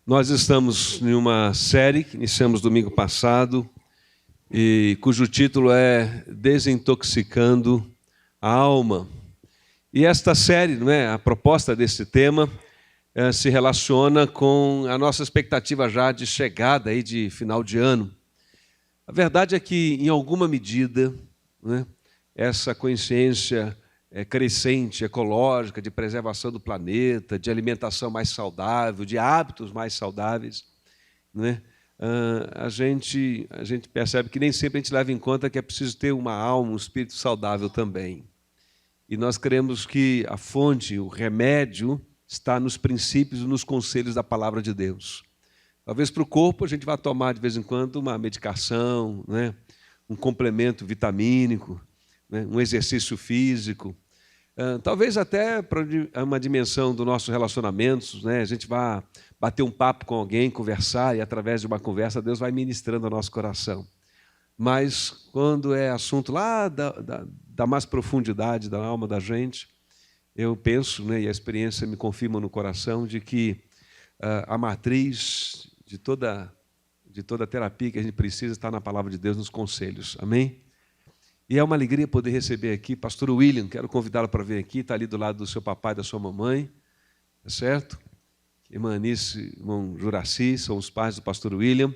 Nós estamos em uma série que iniciamos domingo passado e cujo título é Desintoxicando a Alma. E esta série, a proposta desse tema se relaciona com a nossa expectativa já de chegada aí de final de ano. A verdade é que, em alguma medida, essa consciência crescente, ecológica, de preservação do planeta, de alimentação mais saudável, de hábitos mais saudáveis, a gente percebe que nem sempre a gente leva em conta que é preciso ter uma alma, um espírito saudável também. E nós cremos que a fonte, o remédio, está nos princípios e nos conselhos da palavra de Deus. Talvez para o corpo a gente vá tomar de vez em quando uma medicação, um complemento vitamínico, um exercício físico. Talvez até para uma dimensão dos nossos relacionamentos, a gente vai bater um papo com alguém, conversar, e através de uma conversa Deus vai ministrando ao nosso coração. Mas quando é assunto lá da mais profundidade da alma da gente, eu penso, e a experiência me confirma no coração, de que a matriz de toda terapia que a gente precisa está na palavra de Deus, nos conselhos. Amém? E é uma alegria poder receber aqui pastor William. Quero convidá-lo para vir aqui, está ali do lado do seu papai e da sua mamãe, tá certo? Irmã Anice, irmão Juraci, são os pais do pastor William.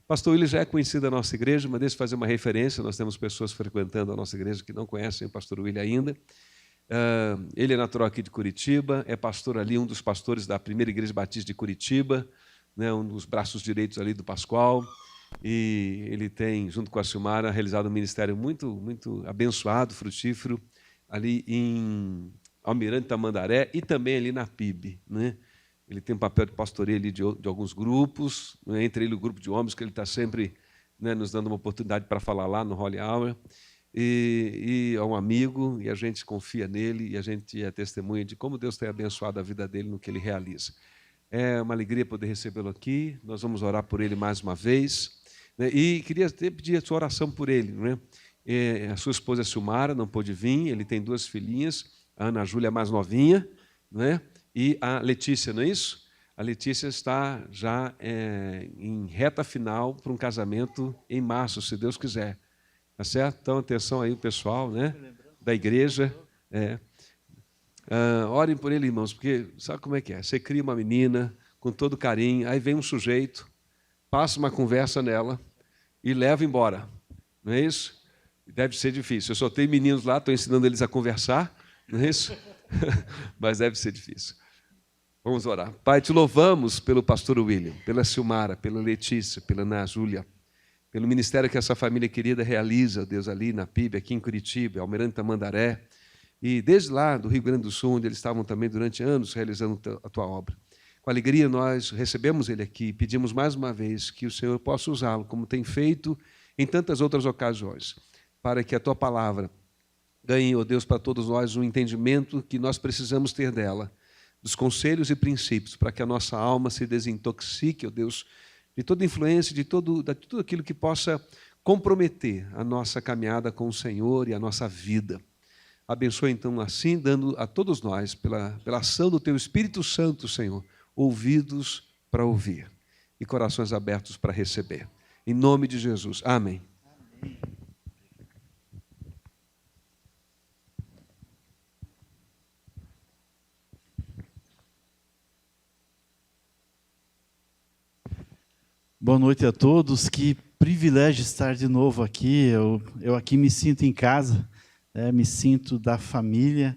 Pastor William já é conhecido da nossa igreja, mas deixa eu fazer uma referência. Nós temos pessoas frequentando a nossa igreja que não conhecem o pastor William ainda. Ele é natural aqui de Curitiba, é pastor ali, um dos pastores da primeira igreja batista de Curitiba, um dos braços direitos ali do Pascoal. E ele tem, junto com a Silmara, realizado um ministério muito, muito abençoado, frutífero, ali em Almirante Tamandaré e também ali na PIB. Ele tem um papel de pastoreio ali de alguns grupos, entre ele o grupo de homens, que ele está sempre nos dando uma oportunidade para falar lá no Holy Hour. E é um amigo, e a gente confia nele, e a gente é testemunha de como Deus tem abençoado a vida dele no que ele realiza. É uma alegria poder recebê-lo aqui. Nós vamos orar por ele mais uma vez. E queria até pedir a sua oração por ele. A sua esposa Silmara não pôde vir, ele tem 2 filhinhas, a Ana Júlia mais novinha, e a Letícia, não é isso? A Letícia está já em reta final para um casamento em março, se Deus quiser. Tá certo? Então, atenção aí o pessoal da igreja. Orem por ele, irmãos, porque sabe como é que é? Você cria uma menina com todo carinho, aí vem um sujeito, passa uma conversa nela e leva embora. Não é isso? Deve ser difícil. Eu só tenho meninos lá, estou ensinando eles a conversar, não é isso? Mas deve ser difícil. Vamos orar. Pai, te louvamos pelo pastor William, pela Silmara, pela Letícia, pela Ana Júlia, pelo ministério que essa família querida realiza, Deus, ali na PIB, aqui em Curitiba, Almirante Tamandaré, e desde lá do Rio Grande do Sul, onde eles estavam também durante anos realizando a tua obra. Com alegria nós recebemos ele aqui e pedimos mais uma vez que o Senhor possa usá-lo, como tem feito em tantas outras ocasiões, para que a tua palavra ganhe, ó Deus, para todos nós um entendimento que nós precisamos ter dela, dos conselhos e princípios, para que a nossa alma se desintoxique, ó Deus, de toda influência, de tudo aquilo que possa comprometer a nossa caminhada com o Senhor e a nossa vida. Abençoe, então, assim, dando a todos nós, pela ação do Teu Espírito Santo, Senhor, ouvidos para ouvir e corações abertos para receber. Em nome de Jesus. Amém. Amém. Boa noite a todos. Que privilégio estar de novo aqui. Eu aqui me sinto em casa. Me sinto da família,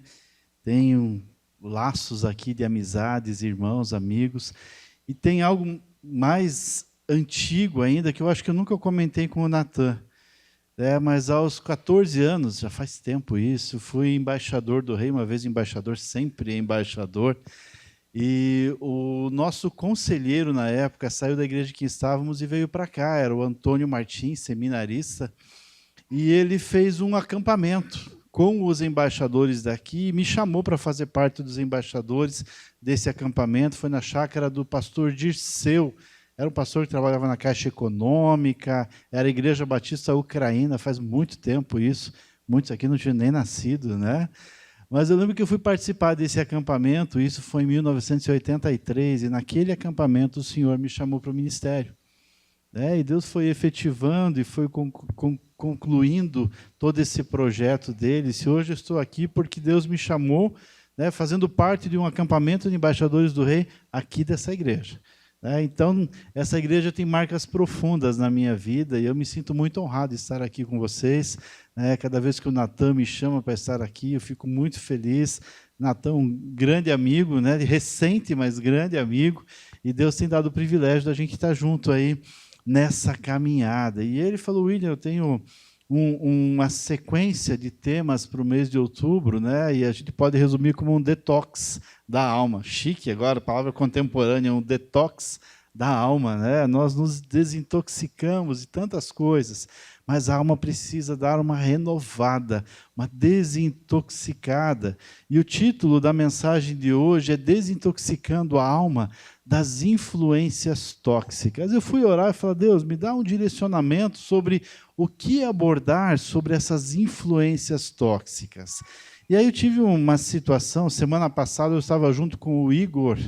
tenho laços aqui de amizades, irmãos, amigos, e tem algo mais antigo ainda, que eu acho que eu nunca comentei com o Natan, mas aos 14 anos, já faz tempo isso, fui embaixador do rei, uma vez embaixador, sempre embaixador, e o nosso conselheiro na época saiu da igreja que estávamos e veio para cá, era o Antônio Martins, seminarista, e ele fez um acampamento com os embaixadores daqui e me chamou para fazer parte dos embaixadores desse acampamento. Foi na chácara do pastor Dirceu. Era um pastor que trabalhava na Caixa Econômica, era a Igreja Batista Ucraína, faz muito tempo isso. Muitos aqui não tinham nem nascido, Mas eu lembro que eu fui participar desse acampamento, isso foi em 1983, e naquele acampamento o Senhor me chamou para o ministério. E Deus foi efetivando e foi concluindo todo esse projeto dele. Se hoje eu estou aqui porque Deus me chamou, fazendo parte de um acampamento de embaixadores do rei aqui dessa igreja. Então, essa igreja tem marcas profundas na minha vida e eu me sinto muito honrado de estar aqui com vocês. Cada vez que o Natan me chama para estar aqui, eu fico muito feliz. Natan, um grande amigo, recente, mas grande amigo, e Deus tem dado o privilégio da gente estar junto aí nessa caminhada. E ele falou: William, eu tenho uma sequência de temas para o mês de outubro, e a gente pode resumir como um detox da alma. Chique agora, palavra contemporânea, um detox da alma. Nós nos desintoxicamos de tantas coisas, mas a alma precisa dar uma renovada, uma desintoxicada. E o título da mensagem de hoje é Desintoxicando a Alma das Influências Tóxicas. Eu fui orar e falei: Deus, me dá um direcionamento sobre o que abordar sobre essas influências tóxicas. E aí eu tive uma situação, semana passada eu estava junto com o Igor,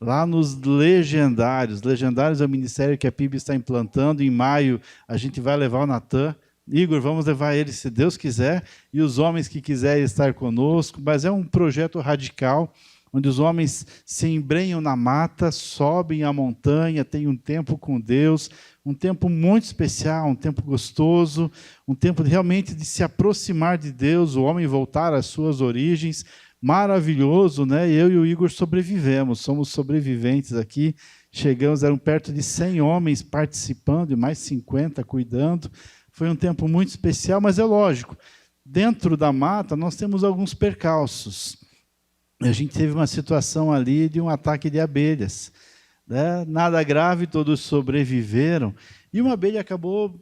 lá nos Legendários. Legendários é o ministério que a PIB está implantando. Em maio a gente vai levar o Natan. Igor, vamos levar ele, se Deus quiser, e os homens que quiserem estar conosco. Mas é um projeto radical, onde os homens se embrenham na mata, sobem a montanha, têm um tempo com Deus, um tempo muito especial, um tempo gostoso, um tempo realmente de se aproximar de Deus, o homem voltar às suas origens. Maravilhoso, Eu e o Igor sobrevivemos, somos sobreviventes aqui. Chegamos, eram perto de 100 homens participando e mais 50 cuidando. Foi um tempo muito especial, mas é lógico, dentro da mata nós temos alguns percalços. A gente teve uma situação ali de um ataque de abelhas. Nada grave, todos sobreviveram. E uma abelha acabou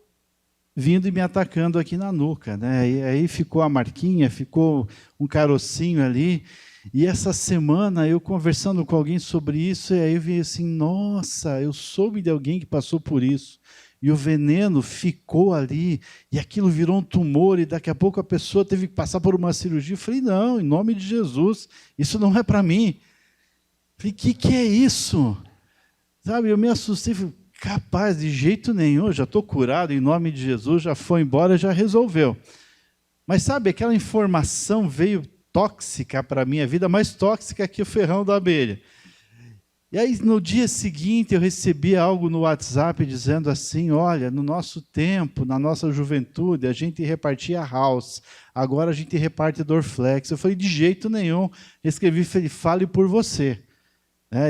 vindo e me atacando aqui na nuca. E aí ficou a marquinha, ficou um carocinho ali. E essa semana eu conversando com alguém sobre isso, e aí eu vi assim: nossa, eu soube de alguém que passou por isso. E o veneno ficou ali, e aquilo virou um tumor, e daqui a pouco a pessoa teve que passar por uma cirurgia. Eu falei: não, em nome de Jesus, isso não é para mim. Eu falei: que é isso? Sabe, eu me assustei, falei: capaz, de jeito nenhum, já estou curado, em nome de Jesus, já foi embora, já resolveu. Mas sabe, aquela informação veio tóxica para a minha vida, mais tóxica que o ferrão da abelha. E aí, no dia seguinte, eu recebi algo no WhatsApp dizendo assim: olha, no nosso tempo, na nossa juventude, a gente repartia house, agora a gente reparte Dorflex. Eu falei: de jeito nenhum. Escrevi: fale por você.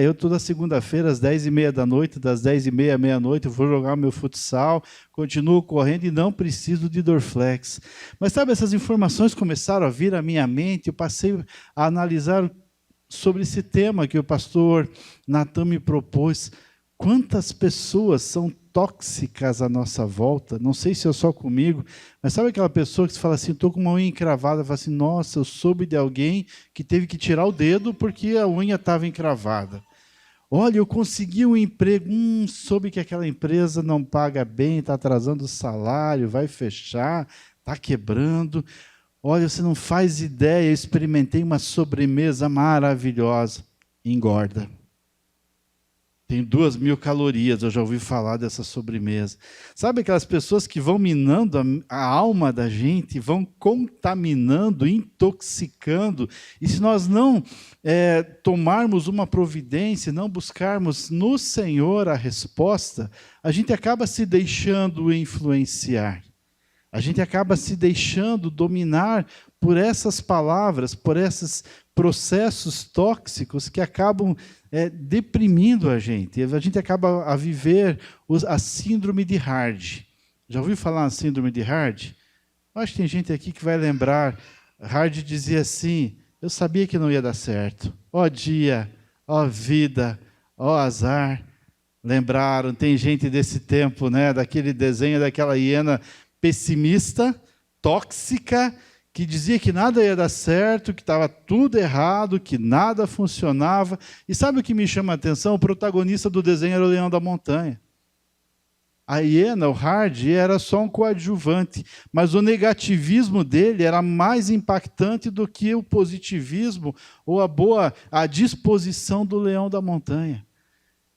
Eu toda segunda-feira, às 10h30 da noite, das 10h30 à meia-noite, eu vou jogar meu futsal, continuo correndo e não preciso de Dorflex. Mas sabe, essas informações começaram a vir à minha mente, eu passei a analisar sobre esse tema que o pastor Natan me propôs. Quantas pessoas são tóxicas à nossa volta? Não sei se é só comigo, mas sabe aquela pessoa que fala assim: estou com uma unha encravada, fala assim: nossa, eu soube de alguém que teve que tirar o dedo porque a unha estava encravada. Olha, eu consegui um emprego, soube que aquela empresa não paga bem, está atrasando o salário, vai fechar, está quebrando. Olha, você não faz ideia, eu experimentei uma sobremesa maravilhosa. Engorda. Tem 2.000 calorias, eu já ouvi falar dessa sobremesa. Sabe aquelas pessoas que vão minando a alma da gente, vão contaminando, intoxicando, e se nós não tomarmos uma providência, não buscarmos no Senhor a resposta, a gente acaba se deixando influenciar. A gente acaba se deixando dominar por essas palavras, por esses processos tóxicos que acabam deprimindo a gente. A gente acaba a viver a síndrome de Hard. Já ouviu falar na síndrome de Hard? Acho que tem gente aqui que vai lembrar. Hard dizia assim: eu sabia que não ia dar certo. Ó dia, ó vida, ó azar. Lembraram? Tem gente desse tempo, daquele desenho daquela hiena pessimista, tóxica, que dizia que nada ia dar certo, que estava tudo errado, que nada funcionava. E sabe o que me chama a atenção? O protagonista do desenho era o leão da montanha. A hiena, o hard, era só um coadjuvante, mas o negativismo dele era mais impactante do que o positivismo ou a disposição do leão da montanha.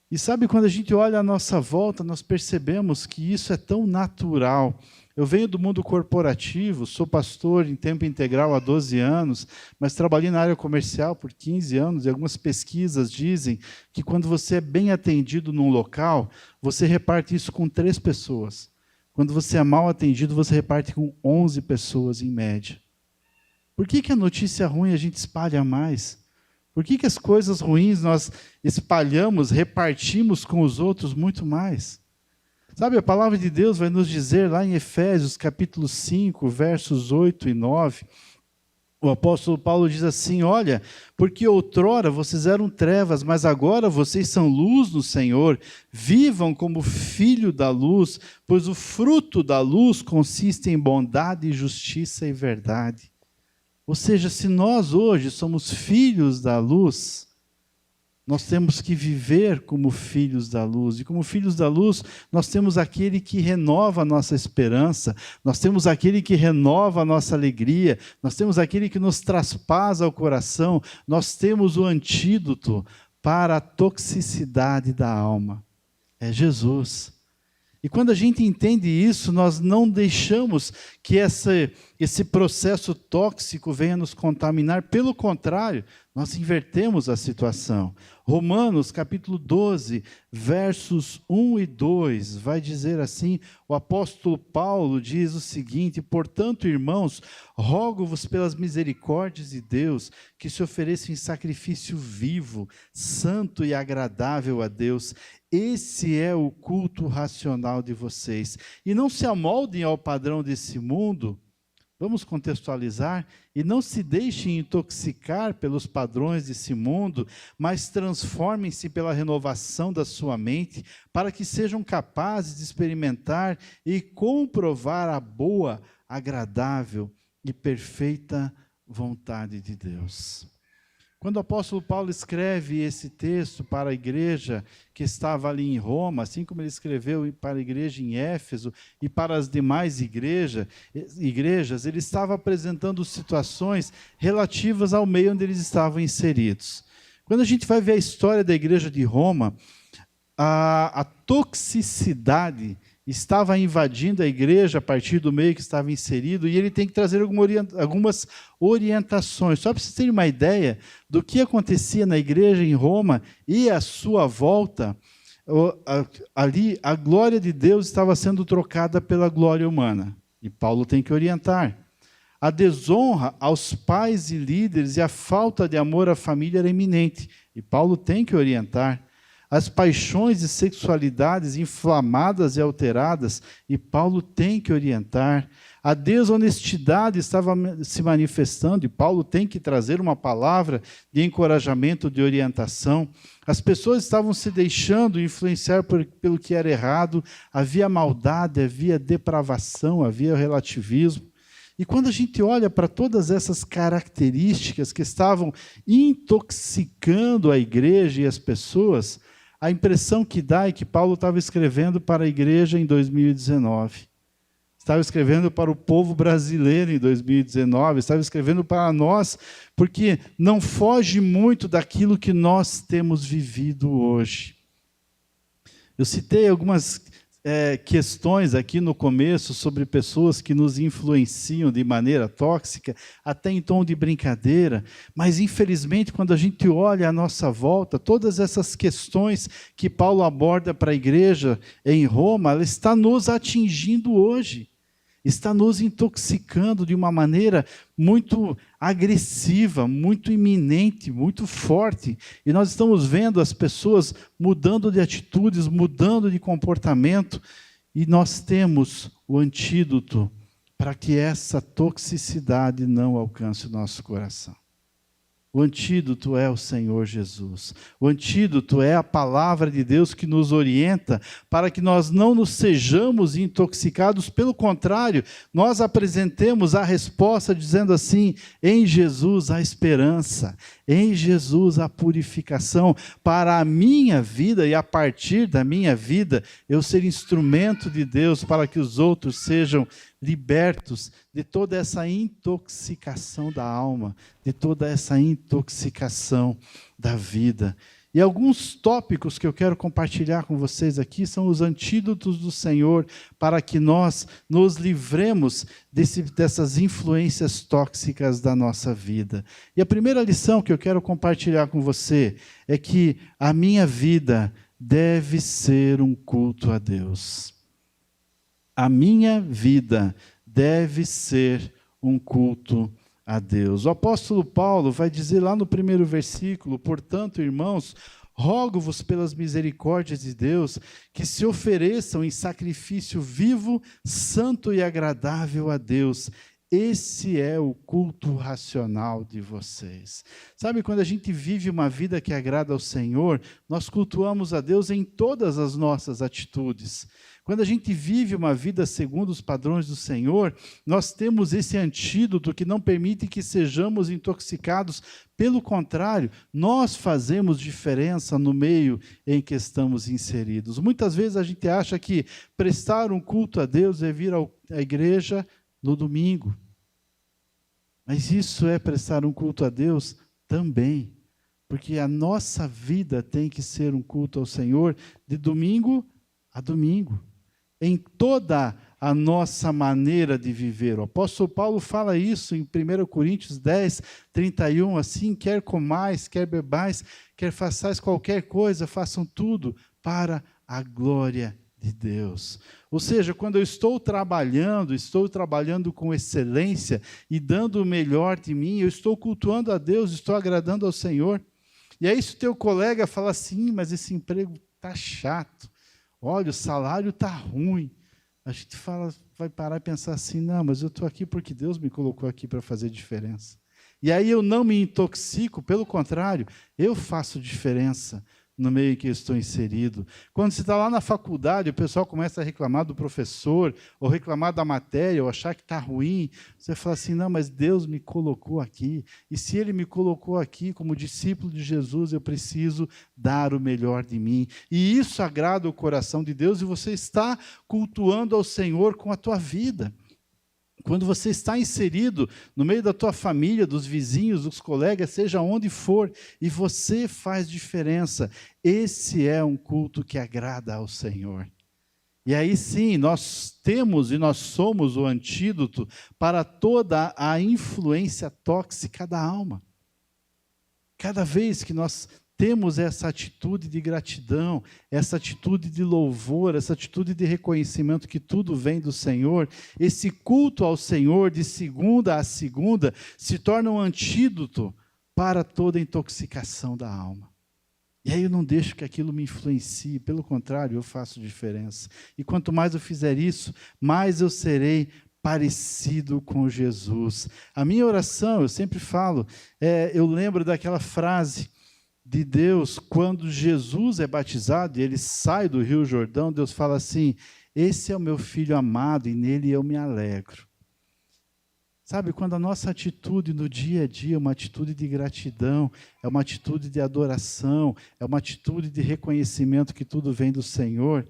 E sabe, quando a gente olha à nossa volta, nós percebemos que isso é tão natural. Eu venho do mundo corporativo, sou pastor em tempo integral há 12 anos, mas trabalhei na área comercial por 15 anos, e algumas pesquisas dizem que quando você é bem atendido num local, você reparte isso com 3 pessoas. Quando você é mal atendido, você reparte com 11 pessoas em média. Por que a notícia ruim a gente espalha mais? Por que as coisas ruins nós espalhamos, repartimos com os outros muito mais? Sabe, a palavra de Deus vai nos dizer lá em Efésios, capítulo 5, versos 8 e 9, o apóstolo Paulo diz assim: olha, porque outrora vocês eram trevas, mas agora vocês são luz no Senhor, vivam como filho da luz, pois o fruto da luz consiste em bondade, justiça e verdade. Ou seja, se nós hoje somos filhos da luz, nós temos que viver como filhos da luz. E como filhos da luz, nós temos aquele que renova a nossa esperança, nós temos aquele que renova a nossa alegria, nós temos aquele que nos traspassa o coração, nós temos o antídoto para a toxicidade da alma. É Jesus. E quando a gente entende isso, nós não deixamos que esse processo tóxico venha nos contaminar. Pelo contrário, nós invertemos a situação. Romanos, capítulo 12, versos 1 e 2, vai dizer assim, o apóstolo Paulo diz o seguinte: portanto, irmãos, rogo-vos pelas misericórdias de Deus, que se ofereçam em sacrifício vivo, santo e agradável a Deus. Esse é o culto racional de vocês. E não se amoldem ao padrão desse mundo. Vamos contextualizar, e não se deixem intoxicar pelos padrões desse mundo, mas transformem-se pela renovação da sua mente, para que sejam capazes de experimentar e comprovar a boa, agradável e perfeita vontade de Deus. Quando o apóstolo Paulo escreve esse texto para a igreja que estava ali em Roma, assim como ele escreveu para a igreja em Éfeso e para as demais igrejas, ele estava apresentando situações relativas ao meio onde eles estavam inseridos. Quando a gente vai ver a história da igreja de Roma, a toxicidade estava invadindo a igreja a partir do meio que estava inserido, e ele tem que trazer algumas orientações. Só para vocês terem uma ideia do que acontecia na igreja em Roma e à sua volta, ali a glória de Deus estava sendo trocada pela glória humana. E Paulo tem que orientar. A desonra aos pais e líderes e a falta de amor à família era iminente. E Paulo tem que orientar. As paixões e sexualidades inflamadas e alteradas, e Paulo tem que orientar. A desonestidade estava se manifestando, e Paulo tem que trazer uma palavra de encorajamento, de orientação. As pessoas estavam se deixando influenciar pelo que era errado, havia maldade, havia depravação, havia relativismo. E quando a gente olha para todas essas características que estavam intoxicando a igreja e as pessoas, a impressão que dá é que Paulo estava escrevendo para a igreja em 2019. Estava escrevendo para o povo brasileiro em 2019, estava escrevendo para nós, porque não foge muito daquilo que nós temos vivido hoje. Eu citei algumas questões aqui no começo sobre pessoas que nos influenciam de maneira tóxica, até em tom de brincadeira, mas infelizmente quando a gente olha à nossa volta, todas essas questões que Paulo aborda para a igreja em Roma, ela está nos atingindo hoje, está nos intoxicando de uma maneira muito agressiva, muito iminente, muito forte. E nós estamos vendo as pessoas mudando de atitudes, mudando de comportamento, e nós temos o antídoto para que essa toxicidade não alcance o nosso coração. O antídoto é o Senhor Jesus. O antídoto é a palavra de Deus que nos orienta para que nós não nos sejamos intoxicados. Pelo contrário, nós apresentemos a resposta dizendo assim: em Jesus a esperança, em Jesus a purificação para a minha vida e a partir da minha vida eu ser instrumento de Deus para que os outros sejam libertos de toda essa intoxicação da alma, de toda essa intoxicação da vida. E alguns tópicos que eu quero compartilhar com vocês aqui são os antídotos do Senhor para que nós nos livremos dessas influências tóxicas da nossa vida. E a primeira lição que eu quero compartilhar com você é que a minha vida deve ser um culto a Deus. A minha vida deve ser um culto a Deus. O apóstolo Paulo vai dizer lá no primeiro versículo: portanto, irmãos, rogo-vos pelas misericórdias de Deus que se ofereçam em sacrifício vivo, santo e agradável a Deus. Esse é o culto racional de vocês. Sabe, quando a gente vive uma vida que agrada ao Senhor, nós cultuamos a Deus em todas as nossas atitudes. Quando a gente vive uma vida segundo os padrões do Senhor, nós temos esse antídoto que não permite que sejamos intoxicados. Pelo contrário, nós fazemos diferença no meio em que estamos inseridos. Muitas vezes a gente acha que prestar um culto a Deus é vir à igreja no domingo. Mas isso é prestar um culto a Deus também. Porque a nossa vida tem que ser um culto ao Senhor de domingo a domingo. Em toda a nossa maneira de viver. O apóstolo Paulo fala isso em 1 Coríntios 10, 31, assim: quer comais, quer bebais, quer façais qualquer coisa, façam tudo para a glória de Deus. Ou seja, quando eu estou trabalhando com excelência e dando o melhor de mim, eu estou cultuando a Deus, estou agradando ao Senhor. E aí se o teu colega fala assim: mas esse emprego está chato, olha, o salário está ruim. A gente vai parar e pensar assim: não, mas eu estou aqui porque Deus me colocou aqui para fazer diferença. E aí eu não me intoxico, pelo contrário, eu faço diferença no meio em que eu estou inserido. Quando você está lá na faculdade, o pessoal começa a reclamar do professor, ou reclamar da matéria, ou achar que está ruim, você fala assim: não, mas Deus me colocou aqui, e se Ele me colocou aqui como discípulo de Jesus, eu preciso dar o melhor de mim. E isso agrada o coração de Deus, e você está cultuando ao Senhor com a tua vida. Quando você está inserido no meio da tua família, dos vizinhos, dos colegas, seja onde for, e você faz diferença, esse é um culto que agrada ao Senhor. E aí sim, nós temos e nós somos o antídoto para toda a influência tóxica da alma. Cada vez que nós temos essa atitude de gratidão, essa atitude de louvor, essa atitude de reconhecimento que tudo vem do Senhor, esse culto ao Senhor de segunda a segunda se torna um antídoto para toda intoxicação da alma. E aí eu não deixo que aquilo me influencie, pelo contrário, eu faço diferença. E quanto mais eu fizer isso, mais eu serei parecido com Jesus. A minha oração, eu sempre falo, eu lembro daquela frase de Deus, quando Jesus é batizado e ele sai do Rio Jordão, Deus fala assim: esse é o meu filho amado e nele eu me alegro. Sabe, quando a nossa atitude no dia a dia é uma atitude de gratidão, é uma atitude de adoração, é uma atitude de reconhecimento que tudo vem do Senhor,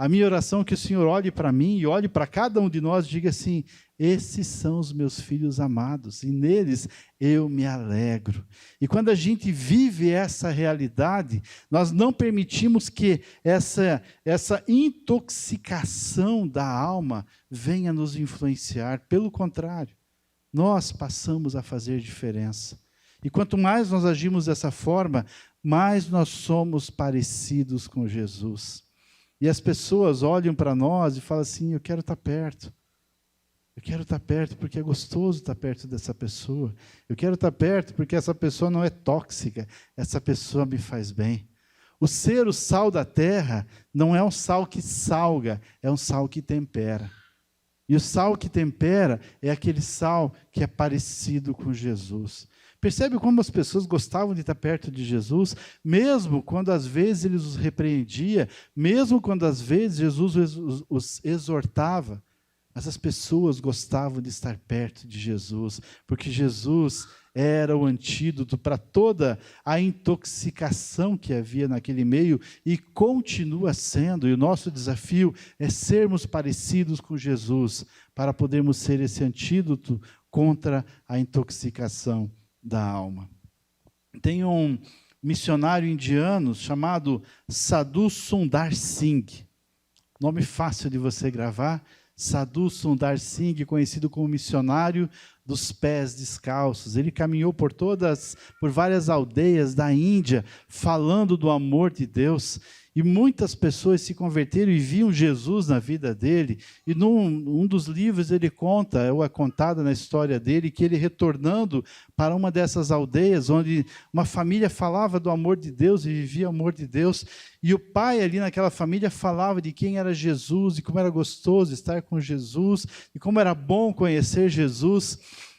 a minha oração é que o Senhor olhe para mim e olhe para cada um de nós e diga assim: esses são os meus filhos amados, e neles eu me alegro. E quando a gente vive essa realidade, nós não permitimos que essa intoxicação da alma venha nos influenciar. Pelo contrário, nós passamos a fazer diferença. E quanto mais nós agimos dessa forma, mais nós somos parecidos com Jesus. E as pessoas olham para nós e falam assim: eu quero estar perto. Eu quero estar perto porque é gostoso estar perto dessa pessoa. Eu quero estar perto porque essa pessoa não é tóxica. Essa pessoa me faz bem. O ser o sal da terra não é um sal que salga, é um sal que tempera. E o sal que tempera é aquele sal que é parecido com Jesus. Percebe como as pessoas gostavam de estar perto de Jesus, mesmo quando às vezes ele os repreendia, mesmo quando às vezes Jesus os exortava. Mas as pessoas gostavam de estar perto de Jesus, porque Jesus era o antídoto para toda a intoxicação que havia naquele meio e continua sendo. E o nosso desafio é sermos parecidos com Jesus, para podermos ser esse antídoto contra a intoxicação da alma. Tem um missionário indiano chamado Sadhu Sundar Singh, nome fácil de você gravar. Sadhu Sundar Singh, conhecido como missionário dos pés descalços. Ele caminhou por várias aldeias da Índia, falando do amor de Deus. E muitas pessoas se converteram e viam Jesus na vida dele. E num dos livros ele conta, ou é contada na história dele, que ele retornando para uma dessas aldeias, onde uma família falava do amor de Deus e vivia o amor de Deus, e o pai ali naquela família falava de quem era Jesus, e como era gostoso estar com Jesus, e como era bom conhecer Jesus.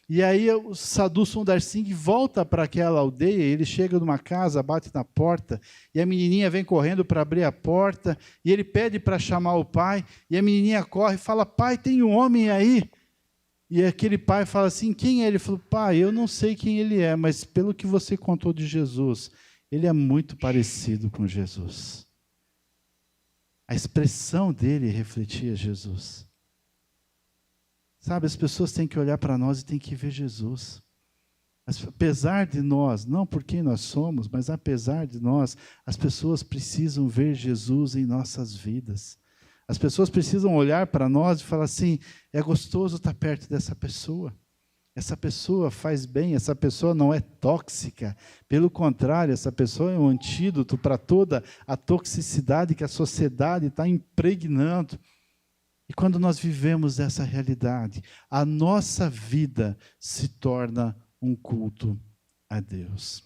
E aí o Sadhu Sundar Singh volta para aquela aldeia, ele chega numa casa, bate na porta, e a menininha vem correndo para abrir a porta, e ele pede para chamar o pai, e a menininha corre e fala: pai, tem um homem aí. E aquele pai fala assim: quem é? Ele falou: pai, eu não sei quem ele é, mas pelo que você contou de Jesus, ele é muito parecido com Jesus. A expressão dele refletia Jesus. Sabe, as pessoas têm que olhar para nós e têm que ver Jesus. Apesar de nós, não por quem nós somos, mas apesar de nós, as pessoas precisam ver Jesus em nossas vidas. As pessoas precisam olhar para nós e falar assim: é gostoso estar perto dessa pessoa. Essa pessoa faz bem, essa pessoa não é tóxica. Pelo contrário, essa pessoa é um antídoto para toda a toxicidade que a sociedade está impregnando. E quando nós vivemos essa realidade, a nossa vida se torna um culto a Deus.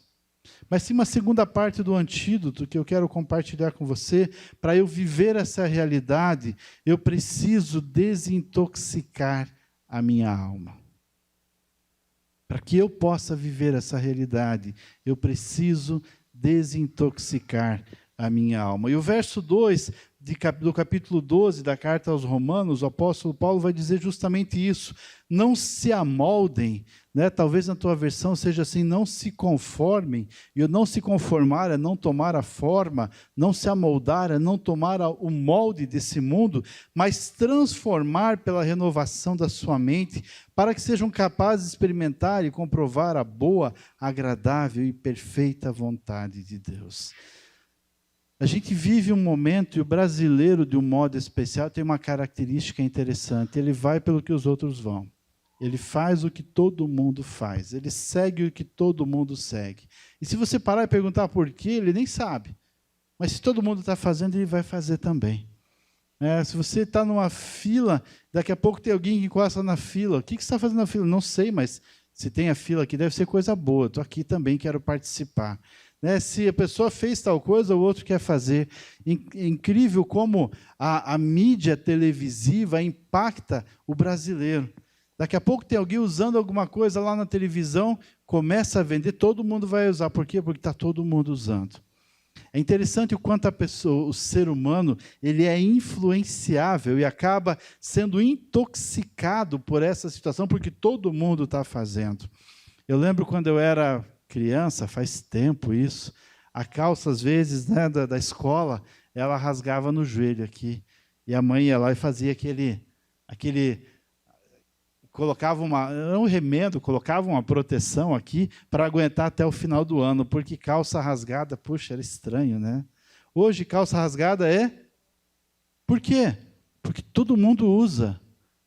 Mas tem uma segunda parte do antídoto que eu quero compartilhar com você. Para eu viver essa realidade, eu preciso desintoxicar a minha alma. Para que eu possa viver essa realidade, eu preciso desintoxicar a minha alma. E o verso 2 do capítulo 12 da carta aos Romanos, o apóstolo Paulo vai dizer justamente isso: não se amoldem, né? Talvez na tua versão seja assim: não se conformem. E o não se conformar é não tomar a forma, não se amoldar é não tomar o molde desse mundo, mas transformar pela renovação da sua mente, para que sejam capazes de experimentar e comprovar a boa, agradável e perfeita vontade de Deus. A gente vive um momento, e o brasileiro, de um modo especial, tem uma característica interessante: ele vai pelo que os outros vão. Ele faz o que todo mundo faz. Ele segue o que todo mundo segue. E se você parar e perguntar por quê, ele nem sabe. Mas se todo mundo está fazendo, ele vai fazer também. Se você está numa fila, daqui a pouco tem alguém que encosta na fila. O que você está fazendo na fila? Não sei, mas se tem a fila aqui, deve ser coisa boa. Estou aqui também, quero participar. Se a pessoa fez tal coisa, o outro quer fazer. É incrível como a mídia televisiva impacta o brasileiro. Daqui a pouco tem alguém usando alguma coisa lá na televisão, começa a vender, todo mundo vai usar. Por quê? Porque está todo mundo usando. É interessante o quanto o ser humano, ele é influenciável e acaba sendo intoxicado por essa situação, porque todo mundo está fazendo. Eu lembro quando eu era criança, faz tempo isso, a calça, às vezes, né, da escola, ela rasgava no joelho aqui. E a mãe ia lá e fazia colocava um remendo, colocava uma proteção aqui para aguentar até o final do ano, porque calça rasgada, puxa, era estranho, né? Hoje, calça rasgada é... Por quê? Porque todo mundo usa.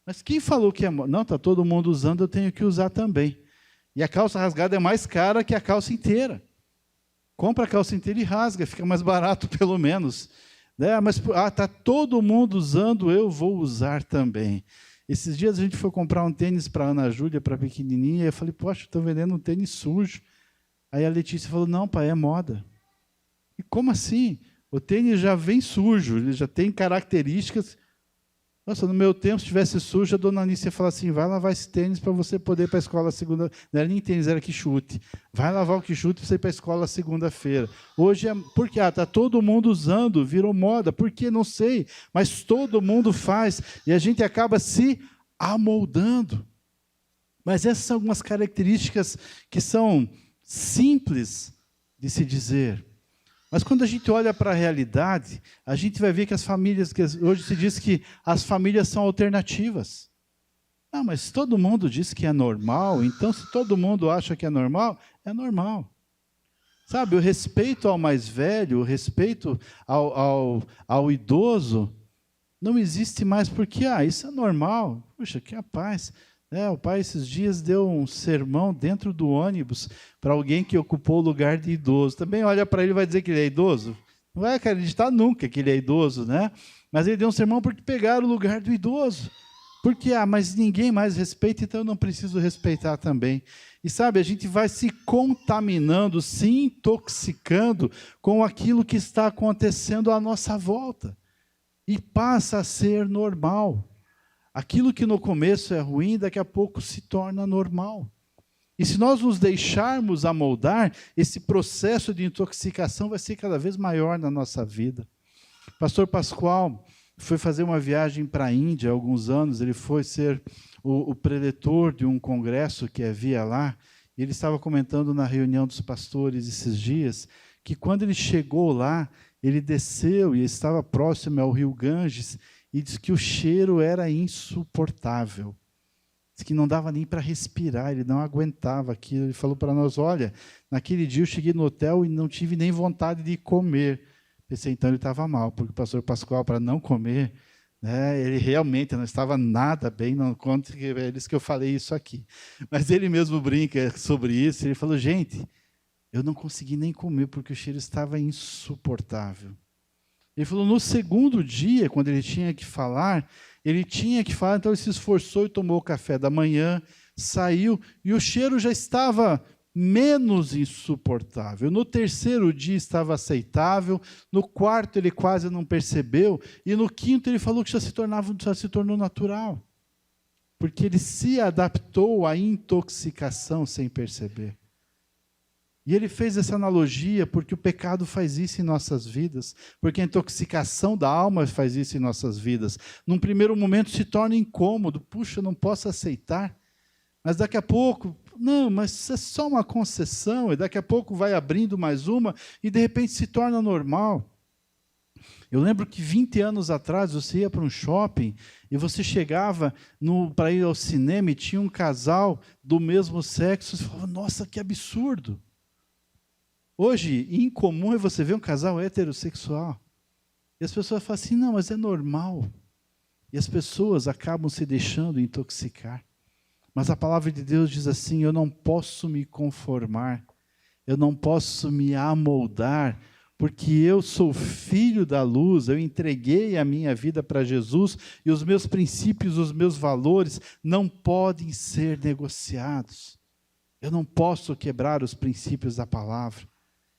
Mas quem falou que é... Não, está todo mundo usando, eu tenho que usar também. E a calça rasgada é mais cara que a calça inteira. Compra a calça inteira e rasga, fica mais barato pelo menos. Mas está todo mundo usando, eu vou usar também. Esses dias a gente foi comprar um tênis para a Ana Júlia, para a pequenininha, e eu falei: poxa, estou vendendo um tênis sujo. Aí a Letícia falou: não, pai, é moda. E como assim? O tênis já vem sujo, ele já tem características. Nossa, no meu tempo, se tivesse sujo, a dona Anice ia falar assim, vai lavar esse tênis para você poder ir para a escola segunda. Não era nem tênis, era quichute. Vai lavar o quichute para você ir para a escola segunda-feira. Hoje, porque está todo mundo usando, virou moda. Por quê? Não sei. Mas todo mundo faz. E a gente acaba se amoldando. Mas essas são algumas características que são simples de se dizer. Mas quando a gente olha para a realidade, a gente vai ver que as famílias, que hoje se diz que as famílias são alternativas. Ah, mas todo mundo diz que é normal, então se todo mundo acha que é normal, é normal. Sabe, o respeito ao mais velho, o respeito ao idoso, não existe mais porque, isso é normal. Puxa, que paz. O pai esses dias deu um sermão dentro do ônibus para alguém que ocupou o lugar de idoso. Também olha para ele e vai dizer que ele é idoso? Não vai acreditar nunca que ele é idoso, né? Mas ele deu um sermão porque pegaram o lugar do idoso. Porque, mas ninguém mais respeita, então eu não preciso respeitar também. E sabe, a gente vai se contaminando, se intoxicando com aquilo que está acontecendo à nossa volta. E passa a ser normal. Aquilo que no começo é ruim, daqui a pouco se torna normal. E se nós nos deixarmos amoldar, esse processo de intoxicação vai ser cada vez maior na nossa vida. Pastor Pascoal foi fazer uma viagem para a Índia há alguns anos, ele foi ser o preletor de um congresso que havia lá, e ele estava comentando na reunião dos pastores esses dias, que quando ele chegou lá, ele desceu e estava próximo ao rio Ganges, e diz que o cheiro era insuportável. Diz que não dava nem para respirar, ele não aguentava aquilo. Ele falou para nós, olha, naquele dia eu cheguei no hotel e não tive nem vontade de comer. Pensei, então ele estava mal, porque o pastor Pascoal, para não comer, ele realmente não estava nada bem, não conta que é isso que eu falei isso aqui. Mas ele mesmo brinca sobre isso, ele falou, gente, eu não consegui nem comer, porque o cheiro estava insuportável. Ele falou, no segundo dia, quando ele tinha que falar, então ele se esforçou e tomou o café da manhã, saiu, e o cheiro já estava menos insuportável. No terceiro dia estava aceitável, no quarto ele quase não percebeu, e no quinto ele falou que já se tornou natural, porque ele se adaptou à intoxicação sem perceber. E ele fez essa analogia porque o pecado faz isso em nossas vidas, porque a intoxicação da alma faz isso em nossas vidas. Num primeiro momento se torna incômodo, puxa, eu não posso aceitar, mas daqui a pouco, não, mas isso é só uma concessão, e daqui a pouco vai abrindo mais uma, e de repente se torna normal. Eu lembro que 20 anos atrás você ia para um shopping e você chegava para ir ao cinema e tinha um casal do mesmo sexo, você falava, nossa, que absurdo. Hoje, incomum é você ver um casal heterossexual. E as pessoas falam assim, não, mas é normal. E as pessoas acabam se deixando intoxicar. Mas a palavra de Deus diz assim, eu não posso me conformar, eu não posso me amoldar, porque eu sou filho da luz, eu entreguei a minha vida para Jesus, e os meus princípios, os meus valores não podem ser negociados. Eu não posso quebrar os princípios da palavra.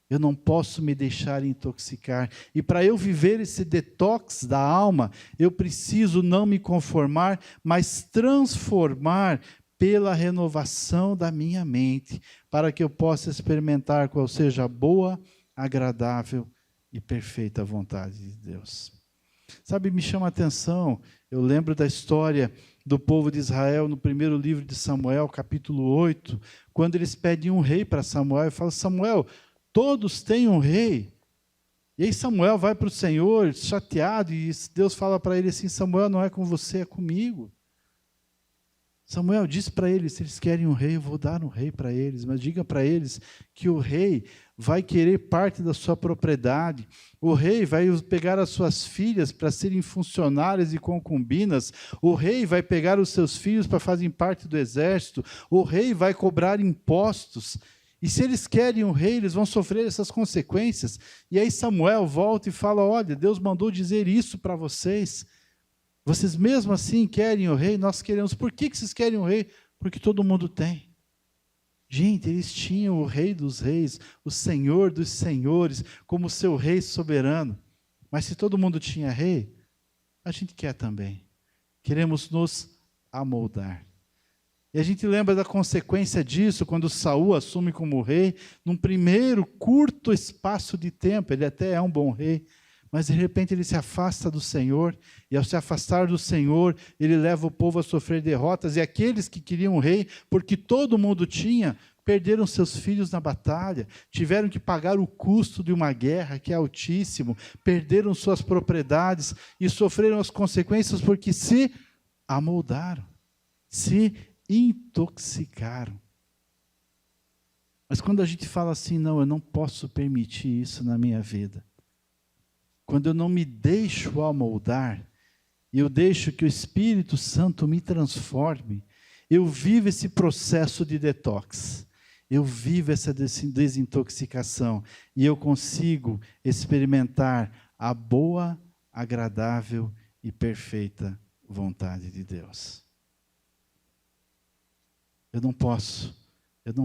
Eu não posso me deixar intoxicar. E para eu viver esse detox da alma, eu preciso não me conformar, mas transformar pela renovação da minha mente, para que eu possa experimentar qual seja a boa, agradável e perfeita vontade de Deus. Sabe, me chama a atenção, eu lembro da história do povo de Israel no primeiro livro de Samuel, capítulo 8, quando eles pedem um rei para Samuel e falam, Samuel, todos têm um rei. E aí Samuel vai para o Senhor, chateado, e Deus fala para ele assim, Samuel, não é com você, é comigo. Samuel diz para eles, se eles querem um rei, eu vou dar um rei para eles, mas diga para eles que o rei vai querer parte da sua propriedade, o rei vai pegar as suas filhas para serem funcionárias e concubinas, o rei vai pegar os seus filhos para fazerem parte do exército, o rei vai cobrar impostos, e se eles querem um rei, eles vão sofrer essas consequências. E aí Samuel volta e fala, olha, Deus mandou dizer isso para vocês, vocês mesmo assim querem o rei? Nós queremos. Por que vocês querem o rei? Porque todo mundo tem. Gente, eles tinham o rei dos reis, o senhor dos senhores, como seu rei soberano. Mas se todo mundo tinha rei, a gente quer também. queremos nos amoldar. E a gente lembra da consequência disso, quando Saul assume como rei, num primeiro curto espaço de tempo, ele até é um bom rei, mas de repente ele se afasta do Senhor, e ao se afastar do Senhor, ele leva o povo a sofrer derrotas, e aqueles que queriam um rei, porque todo mundo tinha, perderam seus filhos na batalha, tiveram que pagar o custo de uma guerra que é altíssimo, perderam suas propriedades e sofreram as consequências porque se amoldaram, se intoxicaram. Mas quando a gente fala assim, não, eu não posso permitir isso na minha vida. Quando eu não me deixo amoldar, e eu deixo que o Espírito Santo me transforme, eu vivo esse processo de detox, eu vivo essa desintoxicação, e eu consigo experimentar a boa, agradável e perfeita vontade de Deus. Eu não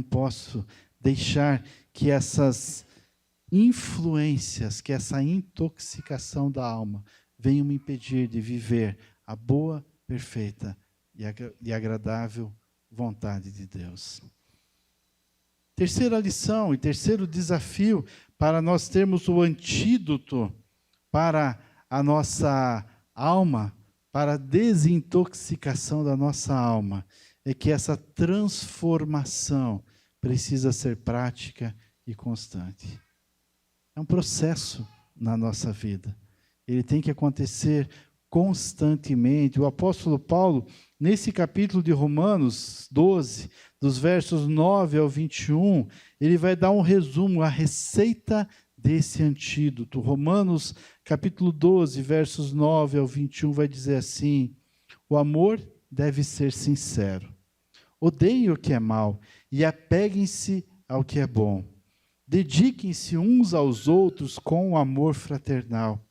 posso deixar que essas influências, que essa intoxicação da alma venham me impedir de viver a boa, perfeita e agradável vontade de Deus. Terceira lição e terceiro desafio para nós termos o antídoto para a nossa alma, para a desintoxicação da nossa alma, é que essa transformação precisa ser prática e constante. É um processo na nossa vida. Ele tem que acontecer constantemente. O apóstolo Paulo, nesse capítulo de Romanos 12, dos versos 9 ao 21, ele vai dar um resumo, a receita desse antídoto. Romanos capítulo 12, versos 9 ao 21, vai dizer assim: o amor deve ser sincero. Odeiem o que é mal e apeguem-se ao que é bom. Dediquem-se uns aos outros com amor fraternal.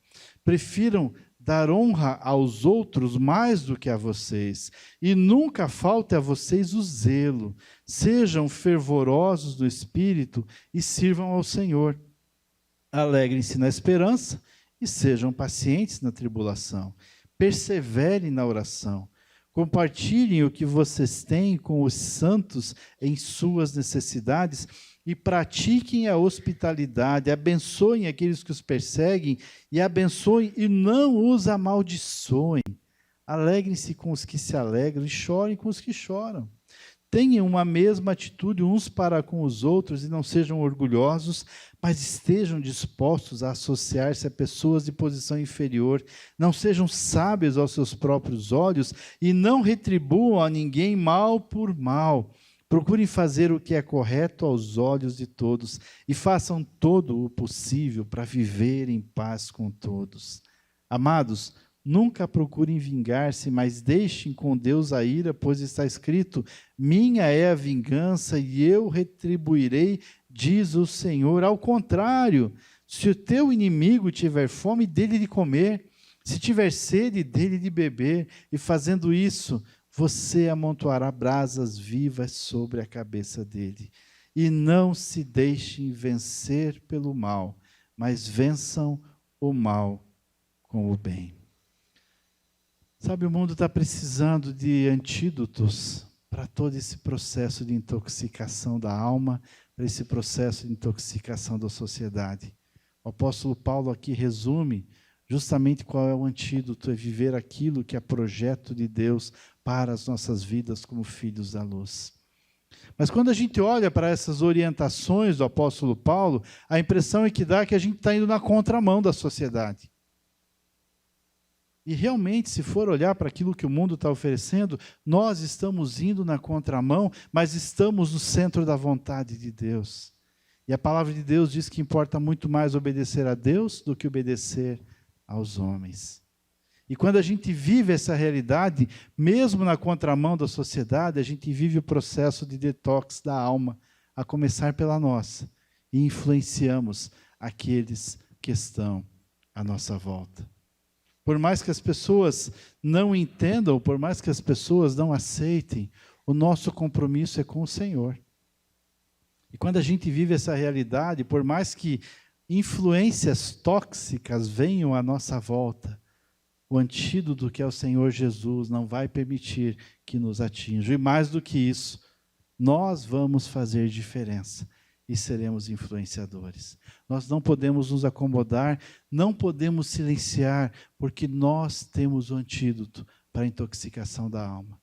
Prefiram dar honra aos outros mais do que a vocês. E nunca falte a vocês o zelo. Sejam fervorosos no espírito e sirvam ao Senhor. Alegrem-se na esperança e sejam pacientes na tribulação. Perseverem na oração. Compartilhem o que vocês têm com os santos em suas necessidades e pratiquem a hospitalidade. Abençoem aqueles que os perseguem e abençoem e não os amaldiçoem. Alegrem-se com os que se alegram e chorem com os que choram. Tenham uma mesma atitude uns para com os outros e não sejam orgulhosos, mas estejam dispostos a associar-se a pessoas de posição inferior. Não sejam sábios aos seus próprios olhos e não retribuam a ninguém mal por mal. Procurem fazer o que é correto aos olhos de todos e façam todo o possível para viver em paz com todos. Amados, nunca procurem vingar-se, mas deixem com Deus a ira, pois está escrito: minha é a vingança e eu retribuirei, diz o Senhor. Ao contrário, se o teu inimigo tiver fome, dele de comer, se tiver sede, dele de beber, e fazendo isso, você amontoará brasas vivas sobre a cabeça dele. E não se deixem vencer pelo mal, mas vençam o mal com o bem. Sabe, o mundo está precisando de antídotos para todo esse processo de intoxicação da alma, para esse processo de intoxicação da sociedade. O apóstolo Paulo aqui resume justamente qual é o antídoto: é viver aquilo que é projeto de Deus para as nossas vidas como filhos da luz. Mas quando a gente olha para essas orientações do apóstolo Paulo, a impressão é que dá que a gente está indo na contramão da sociedade. E realmente, se for olhar para aquilo que o mundo está oferecendo, nós estamos indo na contramão, mas estamos no centro da vontade de Deus. E a palavra de Deus diz que importa muito mais obedecer a Deus do que obedecer aos homens. E quando a gente vive essa realidade, mesmo na contramão da sociedade, a gente vive o processo de detox da alma, a começar pela nossa, e influenciamos aqueles que estão à nossa volta. Por mais que as pessoas não entendam, por mais que as pessoas não aceitem, o nosso compromisso é com o Senhor. E quando a gente vive essa realidade, por mais que influências tóxicas venham à nossa volta, O antídoto que é o Senhor Jesus não vai permitir que nos atinja. E mais do que isso, nós vamos fazer diferença e seremos influenciadores. Nós não podemos nos acomodar, não podemos silenciar, porque nós temos o antídoto para a intoxicação da alma.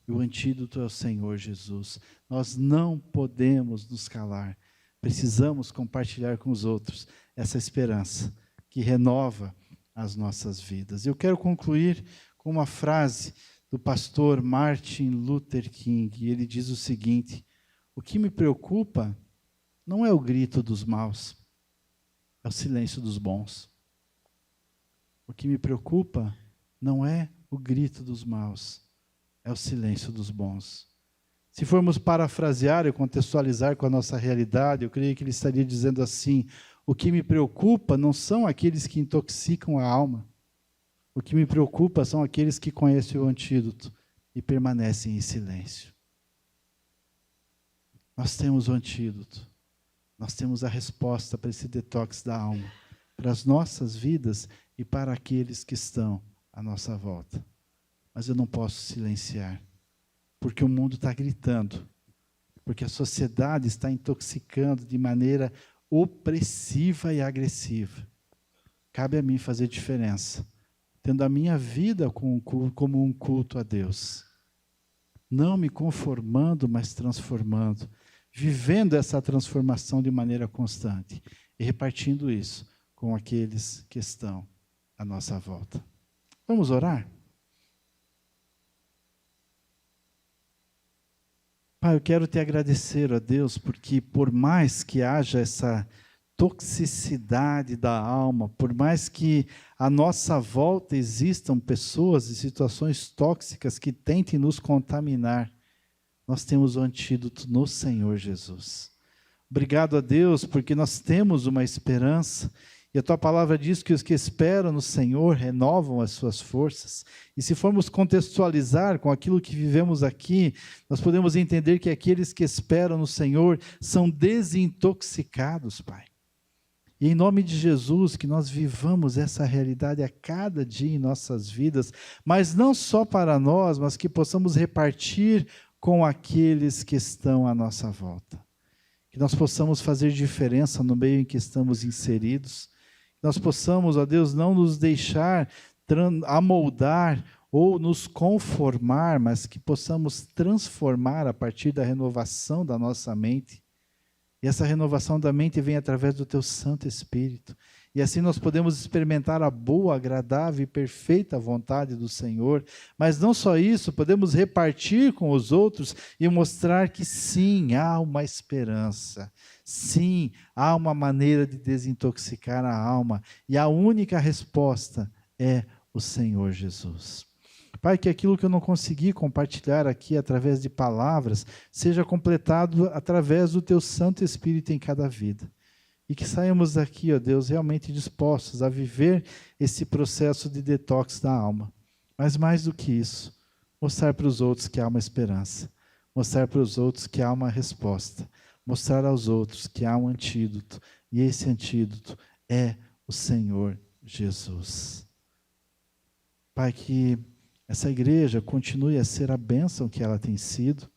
E o antídoto é o Senhor Jesus. Nós não podemos nos calar. Precisamos compartilhar com os outros essa esperança que renova as nossas vidas. Eu quero concluir com uma frase do pastor Martin Luther King. Ele diz o seguinte: o que me preocupa não é o grito dos maus, é o silêncio dos bons. O que me preocupa não é o grito dos maus, é o silêncio dos bons. Se formos parafrasear e contextualizar com a nossa realidade, eu creio que ele estaria dizendo assim: o que me preocupa não são aqueles que intoxicam a alma. O que me preocupa são aqueles que conhecem o antídoto e permanecem em silêncio. Nós temos o antídoto. Nós temos a resposta para esse detox da alma, para as nossas vidas e para aqueles que estão à nossa volta. Mas eu não posso silenciar, porque o mundo está gritando, porque a sociedade está intoxicando de maneira opressiva e agressiva. Cabe a mim fazer diferença, tendo a minha vida como um culto a Deus. Não me conformando, mas transformando. Vivendo essa transformação de maneira constante. E repartindo isso com aqueles que estão à nossa volta. Vamos orar? Pai, eu quero te agradecer, ó Deus, porque por mais que haja essa toxicidade da alma, por mais que à nossa volta existam pessoas e situações tóxicas que tentem nos contaminar, nós temos o antídoto no Senhor Jesus. Obrigado a Deus, porque nós temos uma esperança, e a Tua palavra diz que os que esperam no Senhor renovam as suas forças. E se formos contextualizar com aquilo que vivemos aqui, nós podemos entender que aqueles que esperam no Senhor são desintoxicados, Pai. E em nome de Jesus, que nós vivamos essa realidade a cada dia em nossas vidas, mas não só para nós, mas que possamos repartir com aqueles que estão à nossa volta. Que nós possamos fazer diferença no meio em que estamos inseridos. Que nós possamos, ó Deus, não nos deixar amoldar ou nos conformar, mas que possamos transformar a partir da renovação da nossa mente. E essa renovação da mente vem através do Teu Santo Espírito. E assim nós podemos experimentar a boa, agradável e perfeita vontade do Senhor. Mas não só isso, podemos repartir com os outros e mostrar que sim, há uma esperança. Sim, há uma maneira de desintoxicar a alma. E a única resposta é o Senhor Jesus. Pai, que aquilo que eu não consegui compartilhar aqui através de palavras, seja completado através do Teu Santo Espírito em cada vida. E que saímos daqui, ó Deus, realmente dispostos a viver esse processo de detox da alma. Mas mais do que isso, mostrar para os outros que há uma esperança. Mostrar para os outros que há uma resposta. Mostrar aos outros que há um antídoto. E esse antídoto é o Senhor Jesus. Pai, que essa igreja continue a ser a bênção que ela tem sido,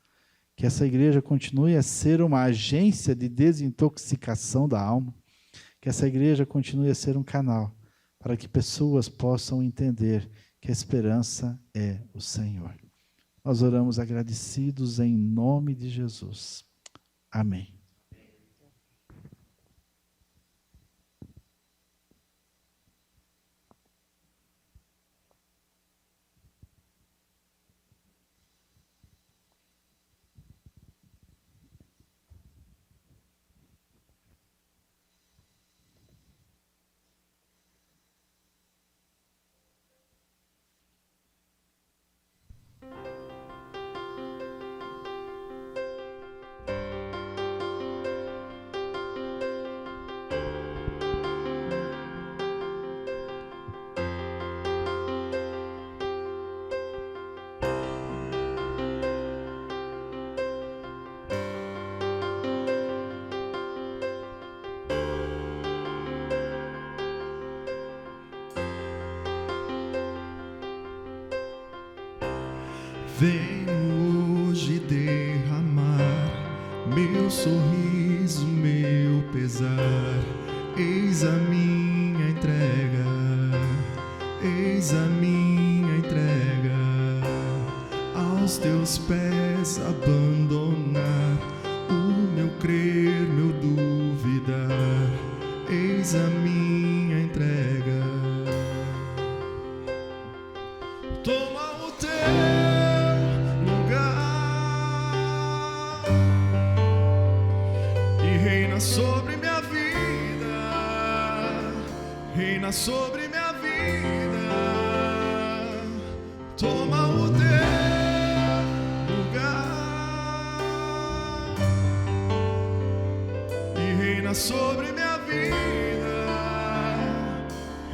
que essa igreja continue a ser uma agência de desintoxicação da alma, que essa igreja continue a ser um canal para que pessoas possam entender que a esperança é o Senhor. Nós oramos agradecidos em nome de Jesus. Amém. Venho hoje derramar meu sorriso, meu pesar. Eis a minha entrega, eis a minha entrega. Aos teus pés abandonar o meu crer, meu duvidar. Eis a minha entrega. Toma o teu lugar e reina sobre minha vida, reina sobre minha vida. Toma o teu lugar e reina sobre minha vida,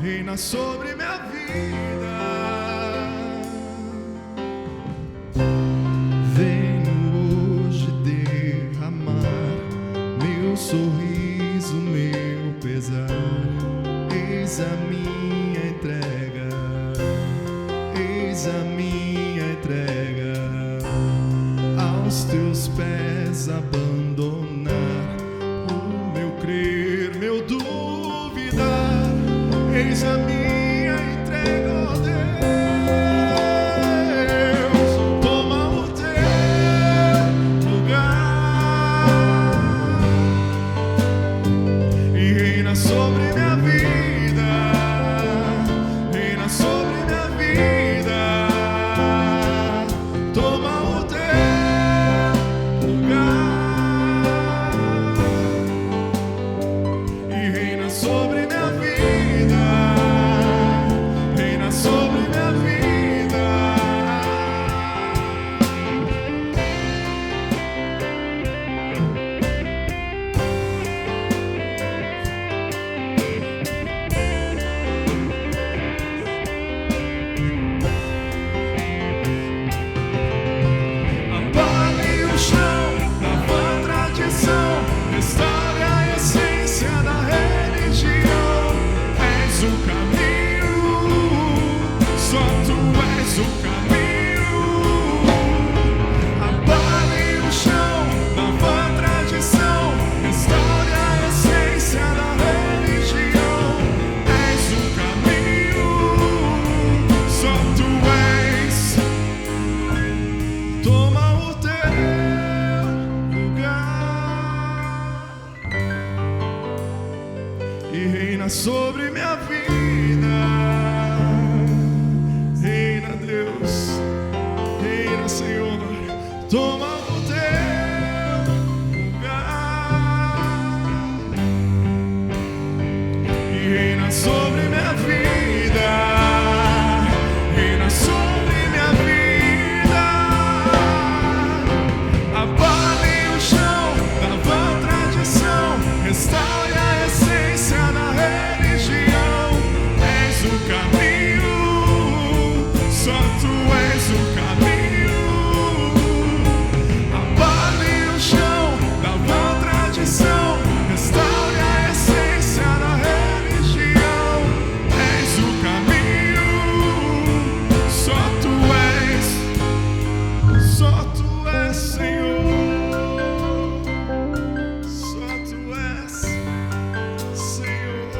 reina sobre minha vida. Venho hoje derramar meu sorriso, meu pesar. Eis a minha entrega, eis a minha entrega. Aos teus pés abandonar o meu crer, meu duvidar. Eis a minha entrega, ó Deus. Toma o teu lugar e reina sobre minha vida, reina sobre minha vida. Toma o teu lugar e reina sobre minha vida, reina sobre minha vida. Abale o chão da vã tradição, restaure a essência da religião. És o caminho, só tu és o caminho. Abale o chão da vã tradição, restaure a essência da religião. És o caminho, só tu és. Toma o teu lugar e reina sobre minha vida. Reina, Deus, reina, Senhor. Toma o teu lugar e reina sobre minha vida, reina sobre minha vida. Abale o chão da vã tradição, restaure a essência da religião. És o caminho, só tu és o caminho. Abale o chão da vã tradição, restaure a essência da religião. És o caminho, só tu és, só tu és, Senhor. Só tu és, Senhor.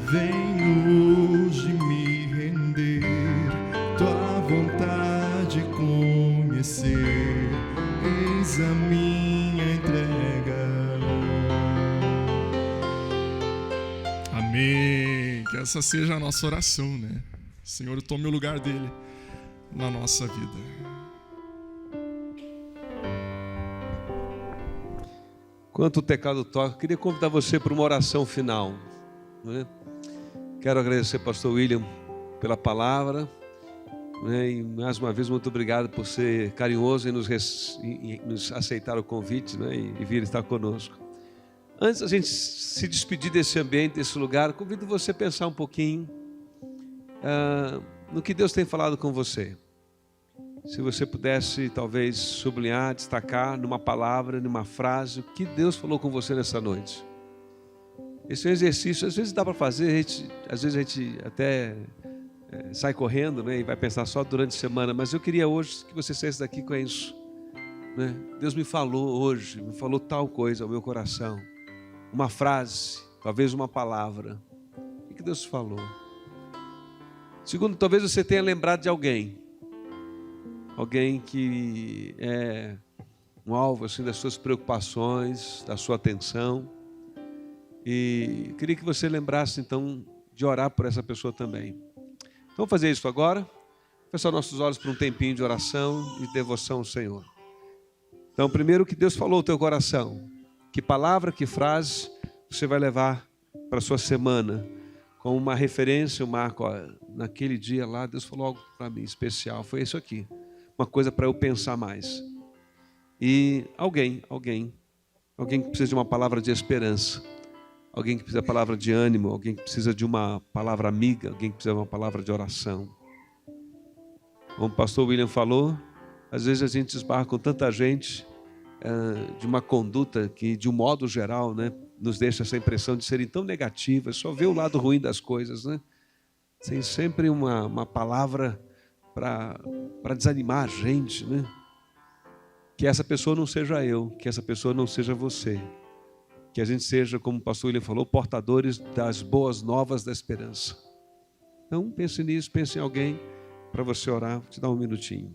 Venho hoje me render, tua vontade conhecer. Eis a minha entrega. Amém. Que essa seja a nossa oração, né? Senhor, tome o lugar dele na nossa vida. Enquanto o teclado toca, eu queria convidar você para uma oração final, né? Quero agradecer ao pastor William pela palavra, né? E mais uma vez, muito obrigado por ser carinhoso e nos aceitar o convite, né? E vir estar conosco. Antes da gente se despedir desse ambiente, desse lugar, convido você a pensar um pouquinho no que Deus tem falado com você. se você pudesse talvez sublinhar, destacar numa palavra, numa frase, o que Deus falou com você nessa noite. Esse é um exercício, às vezes dá para fazer, às vezes a gente até sai correndo, né, e vai pensar só durante a semana, mas eu queria hoje que você saísse daqui com isso. Né? Deus me falou hoje, me falou tal coisa ao meu coração. Uma frase, talvez uma palavra. O que Deus falou? Segundo, talvez você tenha lembrado de alguém que é um alvo assim, das suas preocupações, da sua atenção. E queria que você lembrasse então de orar por essa pessoa também. Então vamos fazer isso agora. Fechar nossos olhos por um tempinho de oração e devoção ao Senhor. Então, primeiro, o que Deus falou ao teu coração. Que palavra, que frase você vai levar para a sua semana. Como uma referência, um marco. Ó, naquele dia lá, Deus falou algo para mim especial. Foi isso aqui. Uma coisa para eu pensar mais. E alguém que precisa de uma palavra de esperança. Alguém que precisa de uma palavra de ânimo. Alguém que precisa de uma palavra amiga. Alguém que precisa de uma palavra de oração. Como o pastor William falou, às vezes a gente esbarra com tanta gente de uma conduta que, de um modo geral, né, nos deixa essa impressão de serem tão negativas, só vê o lado ruim das coisas, né? Tem sempre uma palavra para desanimar a gente, né? Que essa pessoa não seja eu, que essa pessoa não seja você. Que a gente seja, como o pastor William falou, portadores das boas novas da esperança. Então, pense nisso, pense em alguém para você orar. Vou te dar um minutinho.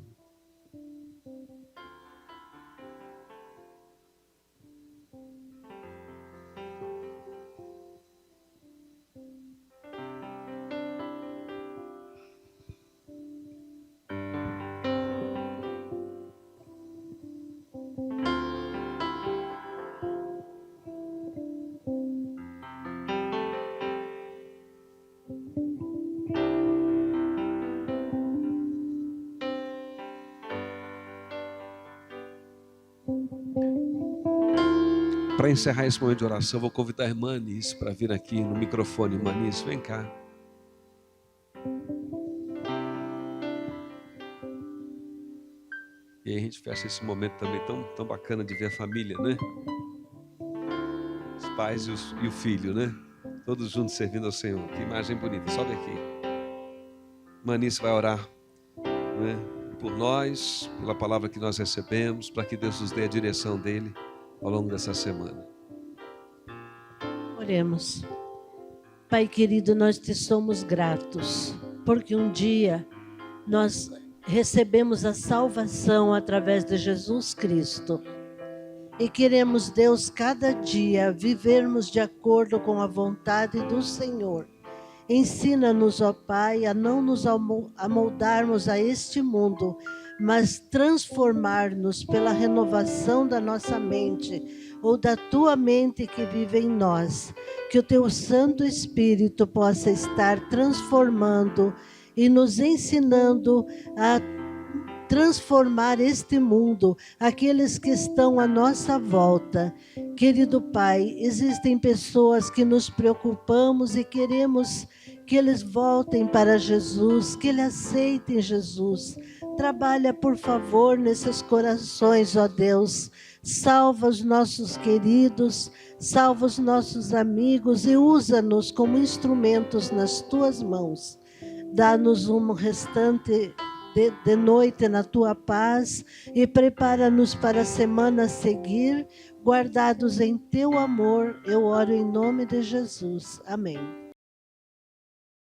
Para encerrar esse momento de oração, eu vou convidar a irmã Anice para vir aqui no microfone. Irmã Anice, vem cá. E aí a gente fecha esse momento também tão bacana de ver a família, né? Os pais e o filho, né? Todos juntos servindo ao Senhor. Que imagem bonita, sobe aqui. Irmã Anice vai orar, né, por nós, pela palavra que nós recebemos, para que Deus nos dê a direção dele ao longo dessa semana. Oremos. Pai querido, nós te somos gratos, porque um dia nós recebemos a salvação através de Jesus Cristo. E queremos, Deus, cada dia vivermos de acordo com a vontade do Senhor. Ensina-nos, ó Pai, a não nos amoldarmos a este mundo, mas transformar-nos pela renovação da nossa mente, ou da tua mente que vive em nós. Que o teu Santo Espírito possa estar transformando e nos ensinando a transformar este mundo, aqueles que estão à nossa volta. Querido Pai, existem pessoas que nos preocupamos e queremos que eles voltem para Jesus, que eles aceitem Jesus. Trabalha, por favor, nesses corações, ó Deus. Salva os nossos queridos, salva os nossos amigos e usa-nos como instrumentos nas tuas mãos. Dá-nos um restante de noite na tua paz e prepara-nos para a semana a seguir, guardados em teu amor. Eu oro em nome de Jesus. Amém.